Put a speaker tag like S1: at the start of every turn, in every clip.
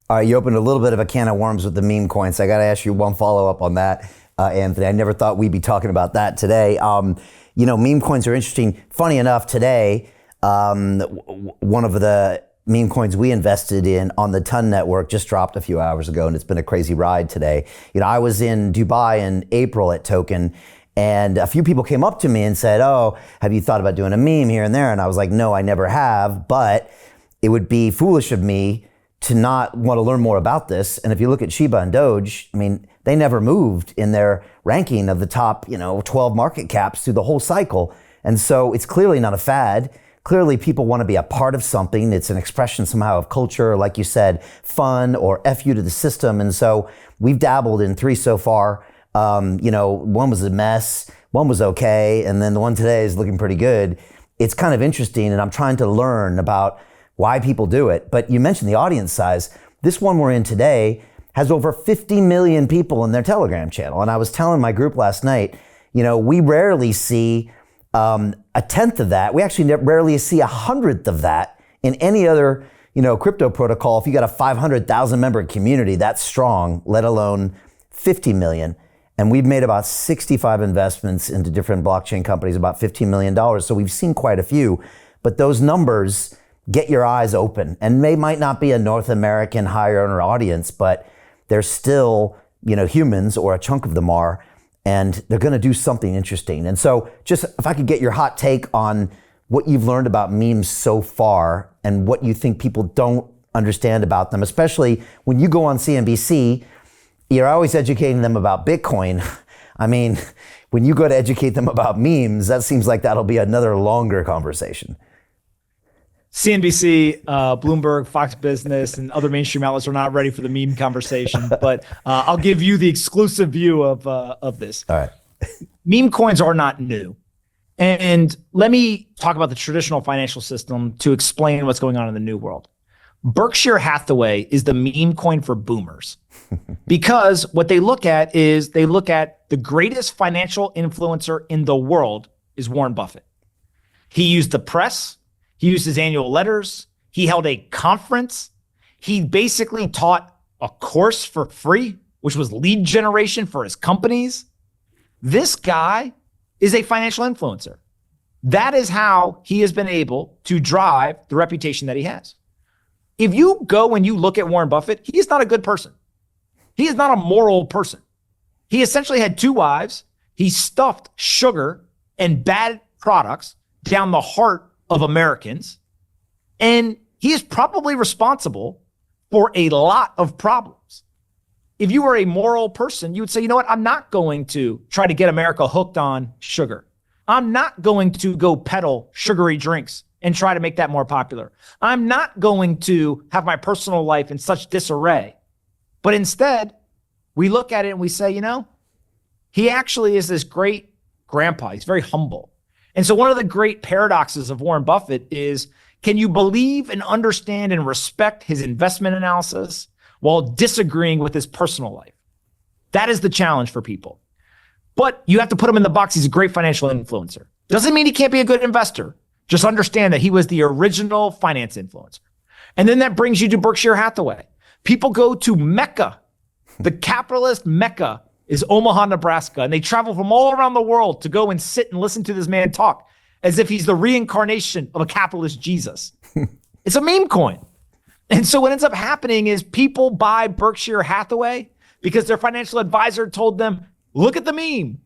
S1: All right, you opened a little bit of a can of worms with the meme coins. I got to ask you one follow-up on that, Anthony. I never thought we'd be talking about that today. Meme coins are interesting. Funny enough, today, one of the meme coins we invested in on the Ton Network just dropped a few hours ago, and it's been a crazy ride today. I was in Dubai in April at Token, and a few people came up to me and said, "Oh, have you thought about doing a meme here and there?" And I was like, "No, I never have, but it would be foolish of me to not want to learn more about this." And if you look at Shiba and Doge, they never moved in their ranking of the top, 12 market caps through the whole cycle. And so it's clearly not a fad. Clearly people want to be a part of something. It's an expression somehow of culture, like you said, fun or F you to the system. And so we've dabbled in 3 so far. One was a mess, one was okay, and then the one today is looking pretty good. It's kind of interesting, and I'm trying to learn about why people do it. But you mentioned the audience size. This one we're in today has over 50 million people in their Telegram channel. And I was telling my group last night, we rarely see a tenth of that. We actually rarely see 100th of that in any other, crypto protocol. If you got a 500,000 member community, that's strong, let alone 50 million. And we've made about 65 investments into different blockchain companies, about $15 million. So we've seen quite a few, but those numbers get your eyes open. And they might not be a North American high earner audience, but they're still, humans, or a chunk of them are, and they're going to do something interesting. And so just if I could get your hot take on what you've learned about memes so far and what you think people don't understand about them, especially when you go on CNBC, you're always educating them about Bitcoin. When you go to educate them about memes, that seems like that'll be another longer conversation.
S2: CNBC, Bloomberg, Fox Business, and other mainstream outlets are not ready for the meme conversation, but I'll give you the exclusive view of this.
S1: All right.
S2: Meme coins are not new. And let me talk about the traditional financial system to explain what's going on in the new world. Berkshire Hathaway is the meme coin for boomers because what they look at is the greatest financial influencer in the world is Warren Buffett. He used the press. He used his annual letters. He held a conference. He basically taught a course for free, which was lead generation for his companies. This guy is a financial influencer. That is how he has been able to drive the reputation that he has. If you go and you look at Warren Buffett, he is not a good person. He is not a moral person. He essentially had 2 wives. He stuffed sugar and bad products down the heart of Americans. And he is probably responsible for a lot of problems. If you were a moral person, you would say, you know what? I'm not going to try to get America hooked on sugar. I'm not going to go peddle sugary drinks and try to make that more popular. I'm not going to have my personal life in such disarray. But instead, we look at it and we say, he actually is this great grandpa. He's very humble. And so one of the great paradoxes of Warren Buffett is, can you believe and understand and respect his investment analysis while disagreeing with his personal life? That is the challenge for people. But you have to put him in the box. He's a great financial influencer. Doesn't mean he can't be a good investor. Just understand that he was the original finance influencer. And then that brings you to Berkshire Hathaway. People go to Mecca. The capitalist Mecca is Omaha, Nebraska, and they travel from all around the world to go and sit and listen to this man talk as if he's the reincarnation of a capitalist Jesus. It's a meme coin. And so what ends up happening is people buy Berkshire Hathaway because their financial advisor told them, look at the meme.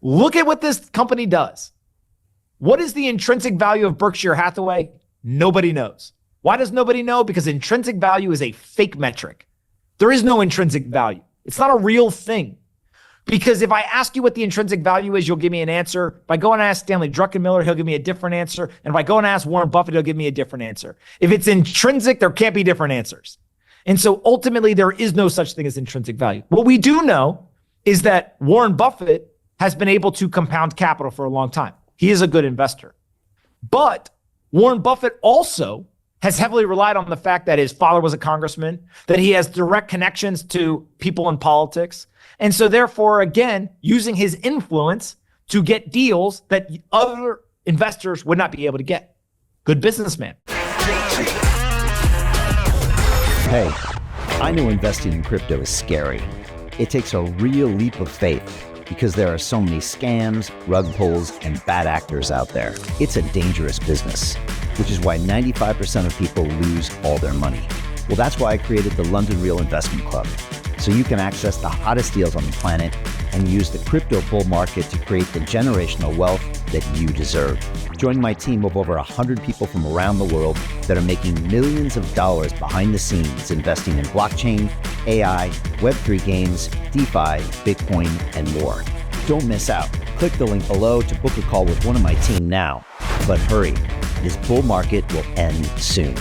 S2: Look at what this company does. What is the intrinsic value of Berkshire Hathaway? Nobody knows. Why does nobody know? Because intrinsic value is a fake metric. There is no intrinsic value. It's not a real thing. Because if I ask you what the intrinsic value is, you'll give me an answer. If I go and ask Stanley Druckenmiller, he'll give me a different answer. And if I go and ask Warren Buffett, he'll give me a different answer. If it's intrinsic, there can't be different answers. And so ultimately, there is no such thing as intrinsic value. What we do know is that Warren Buffett has been able to compound capital for a long time. He is a good investor. But Warren Buffett also has heavily relied on the fact that his father was a congressman, that he has direct connections to people in politics. And so therefore, again, using his influence to get deals that other investors would not be able to get. Good businessman.
S1: Hey, I know investing in crypto is scary. It takes a real leap of faith because there are so many scams, rug pulls, and bad actors out there. It's a dangerous business, which is why 95% of people lose all their money. Well, that's why I created the London Real Investment Club, so you can access the hottest deals on the planet and use the crypto bull market to create the generational wealth that you deserve. Join my team of over 100 people from around the world that are making millions of dollars behind the scenes investing in blockchain, AI, Web3 games, DeFi, Bitcoin, and more. Don't miss out. Click the link below to book a call with one of my team now. But hurry, this bull market will end soon.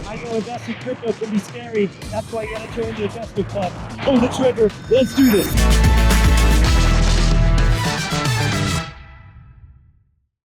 S3: I know investing crypto can be scary. That's why you gotta join the investment club. Pull the trigger. Let's do this.